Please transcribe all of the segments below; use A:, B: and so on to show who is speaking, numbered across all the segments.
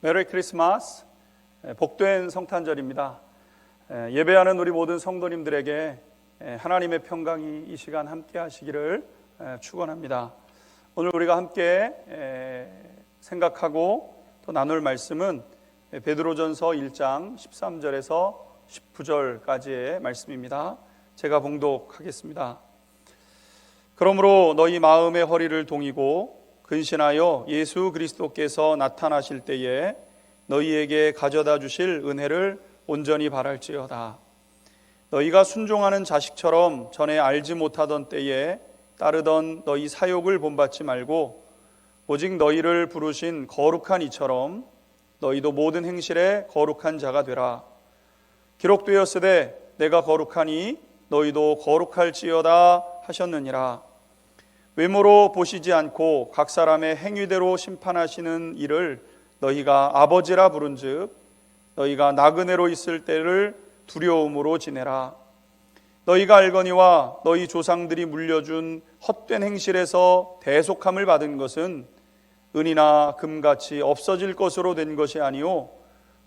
A: 메리 크리스마스, 복된 성탄절입니다. 예배하는 우리 모든 성도님들에게 하나님의 평강이 이 시간 함께 하시기를 축원합니다. 오늘 우리가 함께 생각하고 또 나눌 말씀은 베드로전서 1장 13절에서 19절까지의 말씀입니다. 제가 봉독하겠습니다. 그러므로 너희 마음의 허리를 동이고 근신하여 예수 그리스도께서 나타나실 때에 너희에게 가져다 주실 은혜를 온전히 바랄지어다. 너희가 순종하는 자식처럼 전에 알지 못하던 때에 따르던 너희 사욕을 본받지 말고 오직 너희를 부르신 거룩한 이처럼 너희도 모든 행실에 거룩한 자가 되라. 기록되었으되 내가 거룩하니 너희도 거룩할지어다 하셨느니라. 외모로 보시지 않고 각 사람의 행위대로 심판하시는 이를 너희가 아버지라 부른즉 너희가 나그네로 있을 때를 두려움으로 지내라. 너희가 알거니와 너희 조상들이 물려준 헛된 행실에서 대속함을 받은 것은 은이나 금같이 없어질 것으로 된 것이 아니요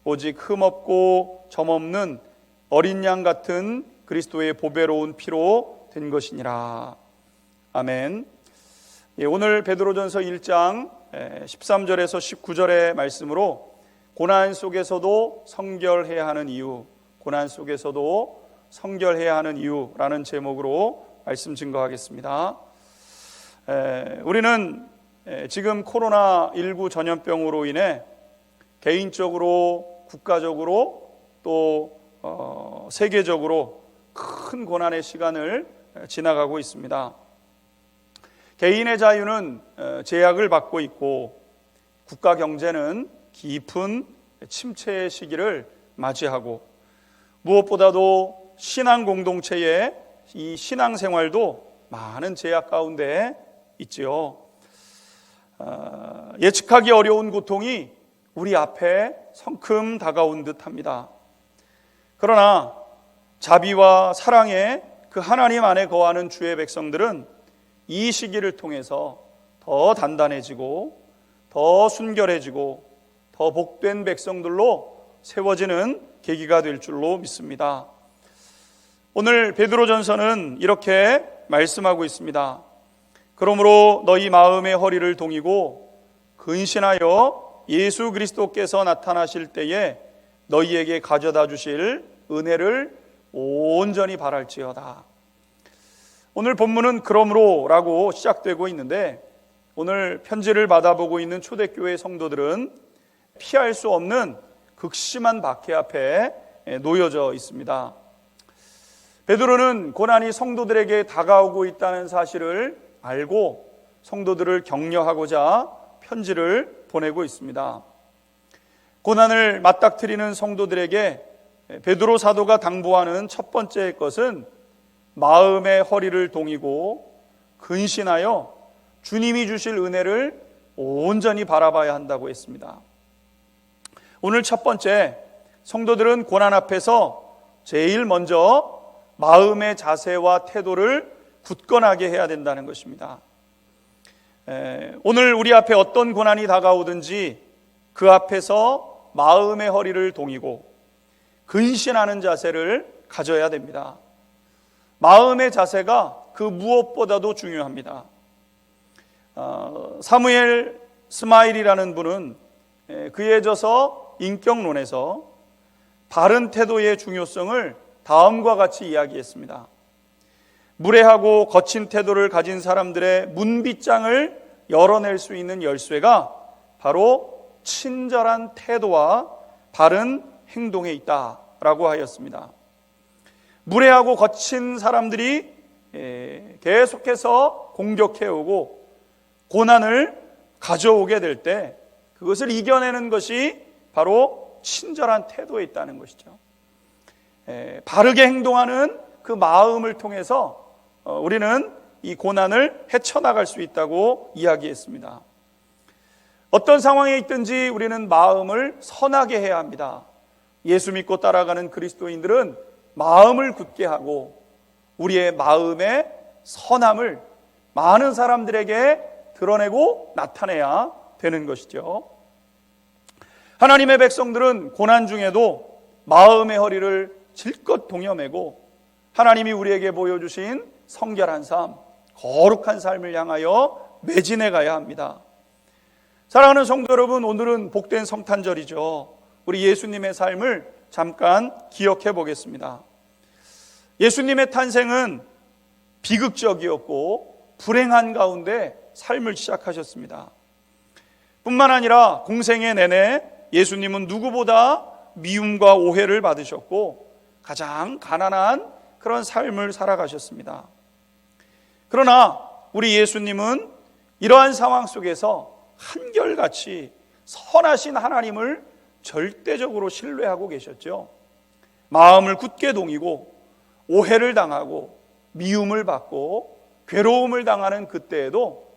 A: 오직 흠없고 점없는 어린 양 같은 그리스도의 보배로운 피로 된 것이니라. 아멘. 오늘 베드로전서 1장 13절에서 19절의 말씀으로 고난 속에서도 성결해야 하는 이유, 고난 속에서도 성결해야 하는 이유라는 제목으로 말씀 증거하겠습니다. 우리는 지금 코로나19 전염병으로 인해 개인적으로, 국가적으로 또 세계적으로 큰 고난의 시간을 지나가고 있습니다. 개인의 자유는 제약을 받고 있고 국가 경제는 깊은 침체의 시기를 맞이하고 무엇보다도 신앙 공동체의 이 신앙생활도 많은 제약 가운데 있지요. 예측하기 어려운 고통이 우리 앞에 성큼 다가온 듯합니다. 그러나 자비와 사랑의 그 하나님 안에 거하는 주의 백성들은 이 시기를 통해서 더 단단해지고 더 순결해지고 더 복된 백성들로 세워지는 계기가 될 줄로 믿습니다. 오늘 베드로전서는 이렇게 말씀하고 있습니다. 그러므로 너희 마음의 허리를 동이고 근신하여 예수 그리스도께서 나타나실 때에 너희에게 가져다 주실 은혜를 온전히 바랄지어다. 오늘 본문은 그러므로라고 시작되고 있는데 오늘 편지를 받아보고 있는 초대교회 성도들은 피할 수 없는 극심한 박해 앞에 놓여져 있습니다. 베드로는 고난이 성도들에게 다가오고 있다는 사실을 알고 성도들을 격려하고자 편지를 보내고 있습니다. 고난을 맞닥뜨리는 성도들에게 베드로 사도가 당부하는 첫 번째 것은 마음의 허리를 동이고 근신하여 주님이 주실 은혜를 온전히 바라봐야 한다고 했습니다. 오늘 첫 번째, 성도들은 고난 앞에서 제일 먼저 마음의 자세와 태도를 굳건하게 해야 된다는 것입니다. 오늘 우리 앞에 어떤 고난이 다가오든지 그 앞에서 마음의 허리를 동이고 근신하는 자세를 가져야 됩니다. 마음의 자세가 그 무엇보다도 중요합니다. 사무엘 스마일이라는 분은 그에 져서 인격론에서 바른 태도의 중요성을 다음과 같이 이야기했습니다. 무례하고 거친 태도를 가진 사람들의 문빗장을 열어낼 수 있는 열쇠가 바로 친절한 태도와 바른 행동에 있다라고 하였습니다. 무례하고 거친 사람들이 계속해서 공격해오고 고난을 가져오게 될 때 그것을 이겨내는 것이 바로 친절한 태도에 있다는 것이죠. 바르게 행동하는 그 마음을 통해서 우리는 이 고난을 헤쳐나갈 수 있다고 이야기했습니다. 어떤 상황에 있든지 우리는 마음을 선하게 해야 합니다. 예수 믿고 따라가는 그리스도인들은 마음을 굳게 하고 우리의 마음의 선함을 많은 사람들에게 드러내고 나타내야 되는 것이죠. 하나님의 백성들은 고난 중에도 마음의 허리를 질껏 동여매고 하나님이 우리에게 보여주신 성결한 삶, 거룩한 삶을 향하여 매진해 가야 합니다. 사랑하는 성도 여러분, 오늘은 복된 성탄절이죠. 우리 예수님의 삶을 잠깐 기억해 보겠습니다. 예수님의 탄생은 비극적이었고 불행한 가운데 삶을 시작하셨습니다. 뿐만 아니라 공생애 내내 예수님은 누구보다 미움과 오해를 받으셨고 가장 가난한 그런 삶을 살아가셨습니다. 그러나 우리 예수님은 이러한 상황 속에서 한결같이 선하신 하나님을 절대적으로 신뢰하고 계셨죠. 마음을 굳게 동이고 오해를 당하고 미움을 받고 괴로움을 당하는 그때에도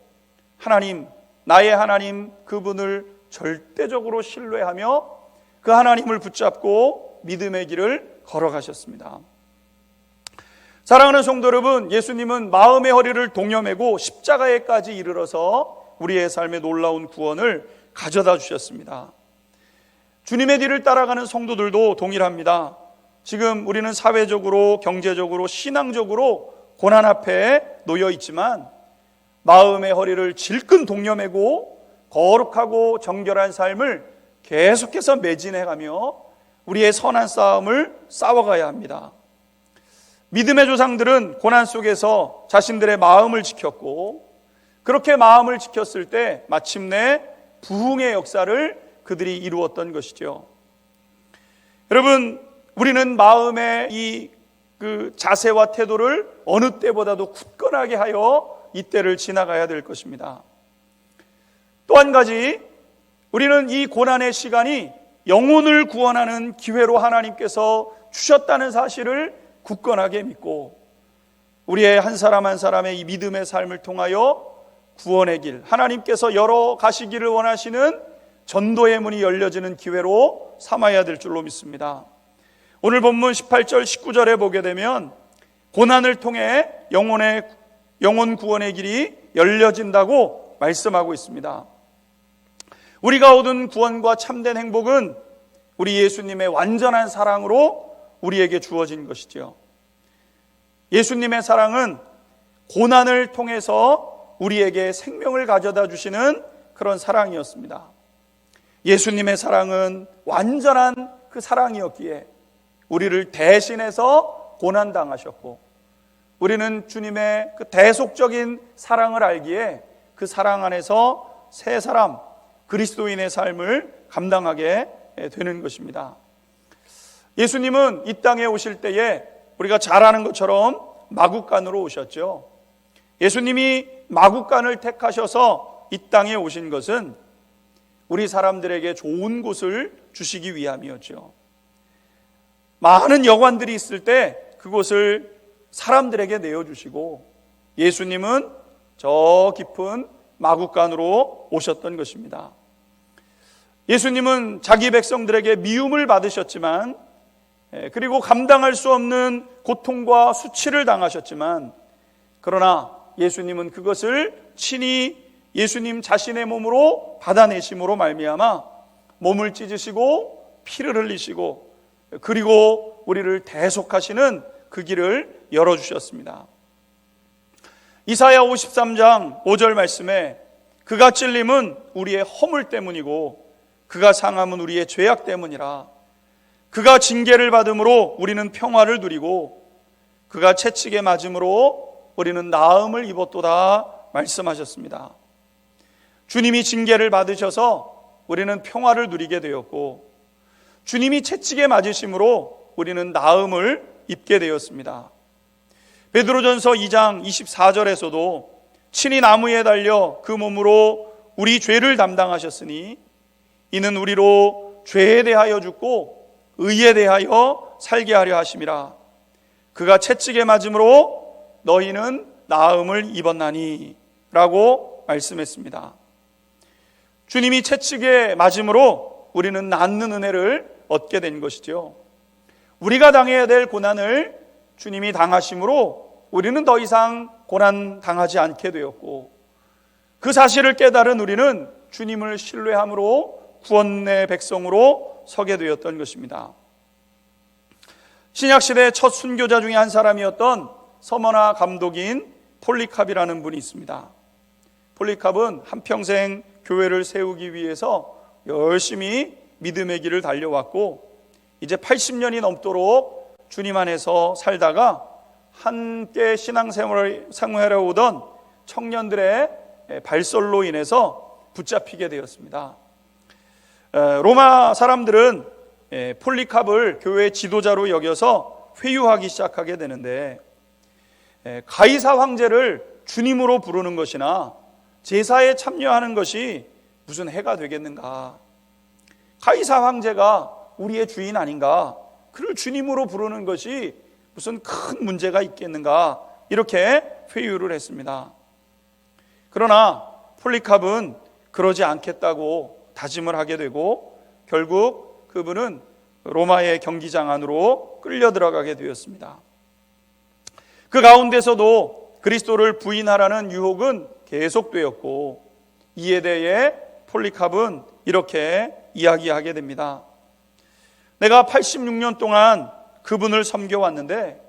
A: 하나님, 나의 하나님 그분을 절대적으로 신뢰하며 그 하나님을 붙잡고 믿음의 길을 걸어가셨습니다. 사랑하는 성도 여러분, 예수님은 마음의 허리를 동여매고 십자가에까지 이르러서 우리의 삶에 놀라운 구원을 가져다 주셨습니다. 주님의 뒤를 따라가는 성도들도 동일합니다. 지금 우리는 사회적으로, 경제적으로, 신앙적으로 고난 앞에 놓여 있지만 마음의 허리를 질끈 동여매고 거룩하고 정결한 삶을 계속해서 매진해가며 우리의 선한 싸움을 싸워가야 합니다. 믿음의 조상들은 고난 속에서 자신들의 마음을 지켰고 그렇게 마음을 지켰을 때 마침내 부흥의 역사를 그들이 이루었던 것이죠. 여러분, 우리는 마음의 이 자세와 태도를 어느 때보다도 굳건하게 하여 이 때를 지나가야 될 것입니다. 또 한 가지, 우리는 이 고난의 시간이 영혼을 구원하는 기회로 하나님께서 주셨다는 사실을 굳건하게 믿고 우리의 한 사람 한 사람의 이 믿음의 삶을 통하여 구원의 길, 하나님께서 열어 가시기를 원하시는 전도의 문이 열려지는 기회로 삼아야 될 줄로 믿습니다. 오늘 본문 18절 19절에 보게 되면 고난을 통해 영혼 구원의 길이 열려진다고 말씀하고 있습니다. 우리가 얻은 구원과 참된 행복은 우리 예수님의 완전한 사랑으로 우리에게 주어진 것이죠. 예수님의 사랑은 고난을 통해서 우리에게 생명을 가져다 주시는 그런 사랑이었습니다. 예수님의 사랑은 완전한 그 사랑이었기에 우리를 대신해서 고난당하셨고 우리는 주님의 그 대속적인 사랑을 알기에 그 사랑 안에서 새 사람, 그리스도인의 삶을 감당하게 되는 것입니다. 예수님은 이 땅에 오실 때에 우리가 잘 아는 것처럼 마국간으로 오셨죠. 예수님이 마국간을 택하셔서 이 땅에 오신 것은 우리 사람들에게 좋은 곳을 주시기 위함이었죠. 많은 여관들이 있을 때 그곳을 사람들에게 내어주시고 예수님은 저 깊은 마국간으로 오셨던 것입니다. 예수님은 자기 백성들에게 미움을 받으셨지만 그리고 감당할 수 없는 고통과 수치를 당하셨지만 그러나 예수님은 그것을 친히 예수님 자신의 몸으로 받아내심으로 말미암아 몸을 찢으시고 피를 흘리시고 그리고 우리를 대속하시는 그 길을 열어주셨습니다. 이사야 53장 5절 말씀에 그가 찔림은 우리의 허물 때문이고 그가 상함은 우리의 죄악 때문이라. 그가 징계를 받음으로 우리는 평화를 누리고 그가 채찍에 맞음으로 우리는 나음을 입었도다 말씀하셨습니다. 주님이 징계를 받으셔서 우리는 평화를 누리게 되었고 주님이 채찍에 맞으심으로 우리는 나음을 입게 되었습니다. 베드로전서 2장 24절에서도 친히 나무에 달려 그 몸으로 우리 죄를 담당하셨으니 이는 우리로 죄에 대하여 죽고 의에 대하여 살게 하려 하심이라. 그가 채찍에 맞음으로 너희는 나음을 입었나니 라고 말씀했습니다. 주님이 채찍에 맞음으로 우리는 낫는 은혜를 얻게 된 것이죠. 우리가 당해야 될 고난을 주님이 당하심으로 우리는 더 이상 고난 당하지 않게 되었고 그 사실을 깨달은 우리는 주님을 신뢰함으로 구원의 백성으로 서게 되었던 것입니다. 신약시대 첫 순교자 중에 한 사람이었던 서머나 감독인 폴리캅이라는 분이 있습니다. 폴리캅은 한평생 교회를 세우기 위해서 열심히 믿음의 길을 달려왔고, 이제 80년이 넘도록 주님 안에서 살다가 함께 신앙생활을 오던 청년들의 발설로 인해서 붙잡히게 되었습니다. 로마 사람들은 폴리캅을 교회의 지도자로 여겨서 회유하기 시작하게 되는데, 가이사 황제를 주님으로 부르는 것이나 제사에 참여하는 것이 무슨 해가 되겠는가? 가이사 황제가 우리의 주인 아닌가? 그를 주님으로 부르는 것이 무슨 큰 문제가 있겠는가? 이렇게 회유를 했습니다. 그러나 폴리캅은 그러지 않겠다고 다짐을 하게 되고, 결국 그분은 로마의 경기장 안으로 끌려 들어가게 되었습니다. 그 가운데서도 그리스도를 부인하라는 유혹은 계속되었고, 이에 대해 폴리캅은 이렇게 이야기하게 됩니다. 내가 86년 동안 그분을 섬겨왔는데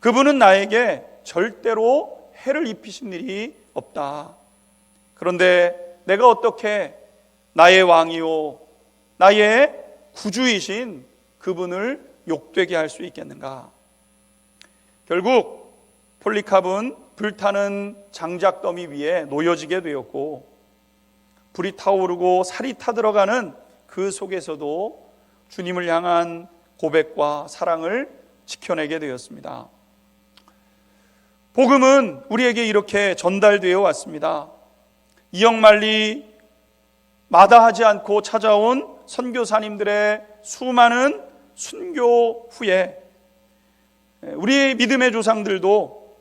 A: 그분은 나에게 절대로 해를 입히신 일이 없다. 그런데 내가 어떻게 나의 왕이요 나의 구주이신 그분을 욕되게 할 수 있겠는가? 결국 폴리캅은 불타는 장작더미 위에 놓여지게 되었고, 불이 타오르고 살이 타들어가는 그 속에서도 주님을 향한 고백과 사랑을 지켜내게 되었습니다. 복음은 우리에게 이렇게 전달되어 왔습니다. 이역만리 마다하지 않고 찾아온 선교사님들의 수많은 순교 후에 우리 믿음의 조상들도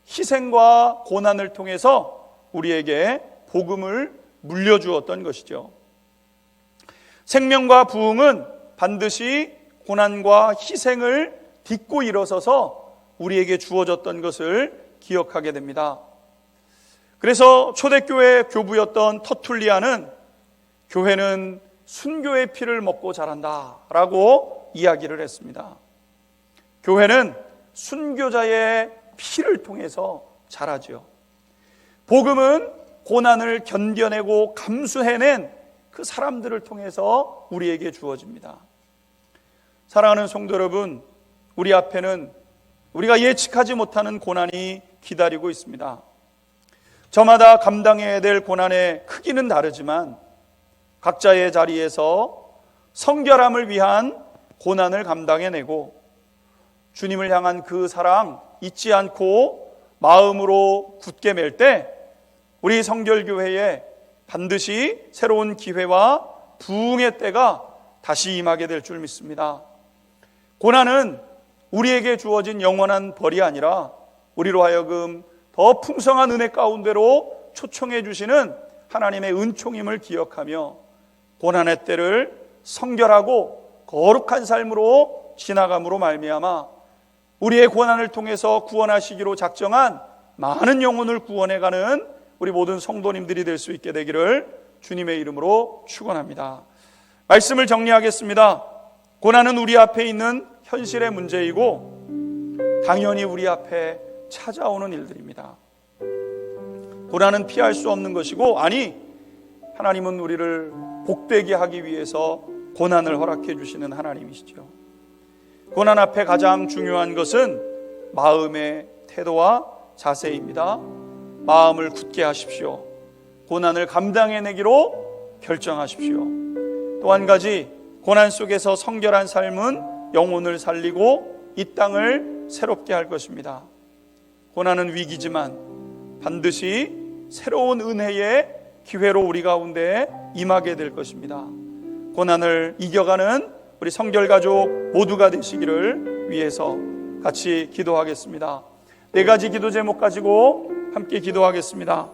A: 희생과 고난을 통해서 우리에게 복음을 물려주었던 것이죠. 생명과 부흥은 반드시 고난과 희생을 딛고 일어서서 우리에게 주어졌던 것을 기억하게 됩니다. 그래서 초대교회 교부였던 터툴리아는 교회는 순교의 피를 먹고 자란다 라고 이야기를 했습니다. 교회는 순교자의 피를 통해서 자라죠. 복음은 고난을 견뎌내고 감수해낸 그 사람들을 통해서 우리에게 주어집니다. 사랑하는 성도 여러분, 우리 앞에는 우리가 예측하지 못하는 고난이 기다리고 있습니다. 저마다 감당해야 될 고난의 크기는 다르지만 각자의 자리에서 성결함을 위한 고난을 감당해내고 주님을 향한 그 사랑 잊지 않고 마음으로 굳게 맬 때 우리 성결교회에 반드시 새로운 기회와 부흥의 때가 다시 임하게 될 줄 믿습니다. 고난은 우리에게 주어진 영원한 벌이 아니라 우리로 하여금 더 풍성한 은혜 가운데로 초청해 주시는 하나님의 은총임을 기억하며 고난의 때를 성결하고 거룩한 삶으로 지나감으로 말미암아 우리의 고난을 통해서 구원하시기로 작정한 많은 영혼을 구원해가는 우리 모든 성도님들이 될 수 있게 되기를 주님의 이름으로 축원합니다. 말씀을 정리하겠습니다. 고난은 우리 앞에 있는 현실의 문제이고 당연히 우리 앞에 찾아오는 일들입니다. 고난은 피할 수 없는 것이고, 아니 하나님은 우리를 복되게 하기 위해서 고난을 허락해 주시는 하나님이시죠. 고난 앞에 가장 중요한 것은 마음의 태도와 자세입니다. 마음을 굳게 하십시오. 고난을 감당해내기로 결정하십시오. 또 한 가지, 고난 속에서 성결한 삶은 영혼을 살리고 이 땅을 새롭게 할 것입니다. 고난은 위기지만 반드시 새로운 은혜의 기회로 우리 가운데 임하게 될 것입니다. 고난을 이겨가는 우리 성결가족 모두가 되시기를 위해서 같이 기도하겠습니다. 4가지 기도 제목 가지고 함께 기도하겠습니다.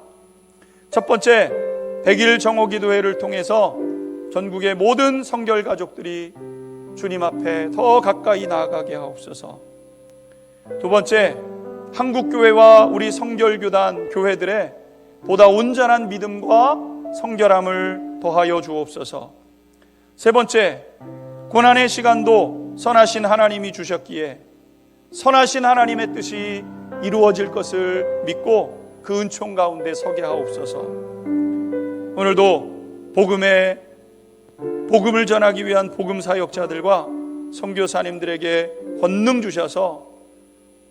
A: 첫 번째, 100일 정오 기도회를 통해서 전국의 모든 성결가족들이 주님 앞에 더 가까이 나아가게 하옵소서. 두 번째, 한국교회와 우리 성결교단 교회들의 보다 온전한 믿음과 성결함을 더하여 주옵소서. 세 번째, 고난의 시간도 선하신 하나님이 주셨기에 선하신 하나님의 뜻이 이루어질 것을 믿고 그 은총 가운데 서게 하옵소서. 오늘도 복음을 전하기 위한 복음 사역자들과 선교사님들에게 권능 주셔서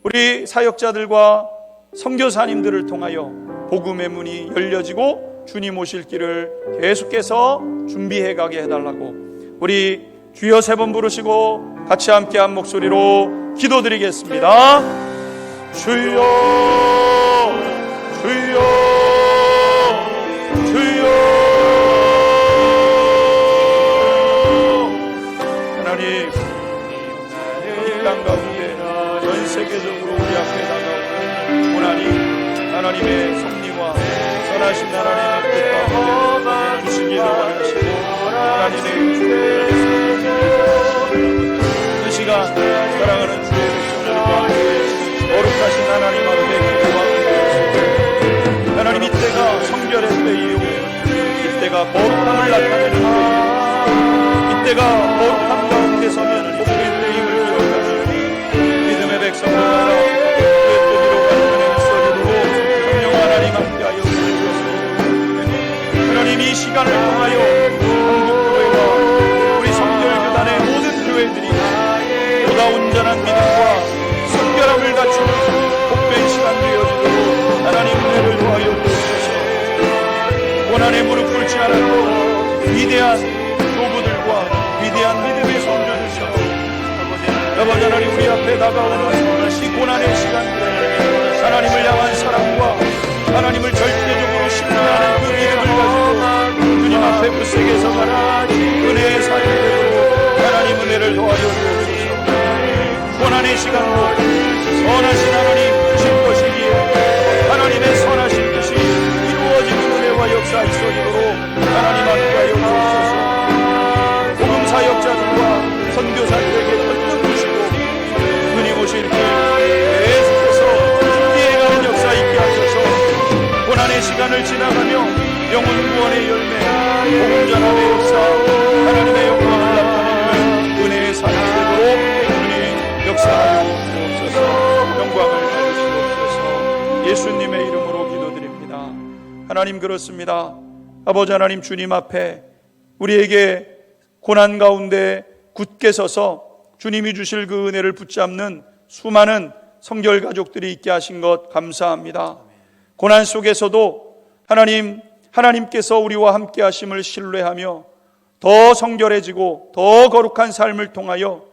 A: 우리 사역자들과 선교사님들을 통하여 복음의 문이 열려지고 주님 오실 길을 계속해서 준비해 가게 해달라고 우리 주여 세 번 부르시고 같이 함께 한 목소리로 기도드리겠습니다. 주여 주여 주여. 하나님, 이 땅 가운데 전 세계적으로 우리 앞에 다가오는 고난이 하나님의 섭리와 선하신 하나님의 뜻 가운데 주시기를 원하시고 하나님의 그 시간 사랑하는 주의 백성들과 거룩하신 하나님 앞에 기도하옵소서. 하나님, 이때가 성결의 때이요 이때가 거룩함을 나타내는 때이요 이때가 거룩함 가운데 서면 복된 때임을 기억하시고 믿음의 백성들마다 주의 뜻으로 가는 은혜가 있어지도록 성령 하나님 함께하여 주옵소서. 하나님, 이 시간을 통하여 한국교회와 우리 성결교단의 모든 교회들이 보다 온전한 믿음과 성결함을 갖추는 복된 시간 되어지도록 하나님 은혜를 더하여 주옵소서. 고난에 무릎 꿇지 않았고 위대한 교부들과 위대한 믿음의 성도들처럼 아버지 하나님, 우리 앞에 다가오는 이 고난의 시간들에 하나님을 향한 사랑과 하나님을 절대적으로 신뢰하는 그 믿음을 가지고 주님 앞에 굳세게 서가라 은혜의 삶이 되도록 하나님 은혜를 더하여 주옵소서. 고난의 시간도 선하신 하나님 주신 것이기에 하나님의 선하신 뜻이 이루어지는 은혜와 역사 있어지도록 하나님 함께하여 주옵소서. 복음 사역자들과 선교사들에게 권능 주시고 주님 오실 길 계속해서 준비해가는 역사 있게 하셔서 고난의 시간을 지나가며 영혼 구원의 열매, 복음 전함의 역사, 하나님의 영광을 나타내는 은혜의 삶이 되도록 주님 역사하여 주옵소서. 영광을 받으시옵소서. 예수님의 이름으로 기도드립니다. 하나님, 그렇습니다. 아버지 하나님, 주님 앞에 우리에게 고난 가운데 굳게 서서 주님이 주실 그 은혜를 붙잡는 수많은 성결 가족들이 있게 하신 것 감사합니다. 고난 속에서도 하나님께서 우리와 함께 하심을 신뢰하며 더 성결해지고 더 거룩한 삶을 통하여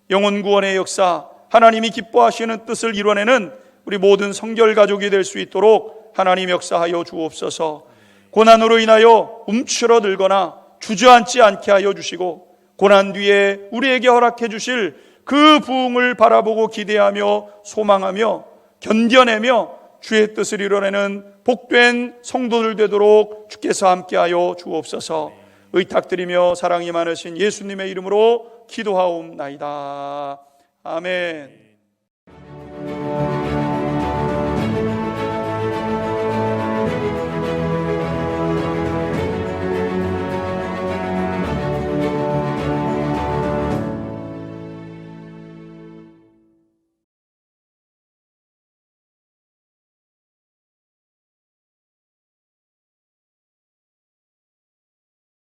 A: 영혼 구원의 역사, 하나님이 기뻐하시는 뜻을 이뤄내는 우리 모든 성결 가족이 될 수 있도록 하나님 역사하여 주옵소서. 고난으로 인하여 움츠러들거나 주저앉지 않게 하여 주시고 고난 뒤에 우리에게 허락해 주실 그 부흥을 바라보고 기대하며 소망하며 견뎌내며 주의 뜻을 이뤄내는 복된 성도들 되도록 주께서 함께하여 주옵소서. 의탁드리며 사랑이 많으신 예수님의 이름으로 기도하옵나이다. 아멘.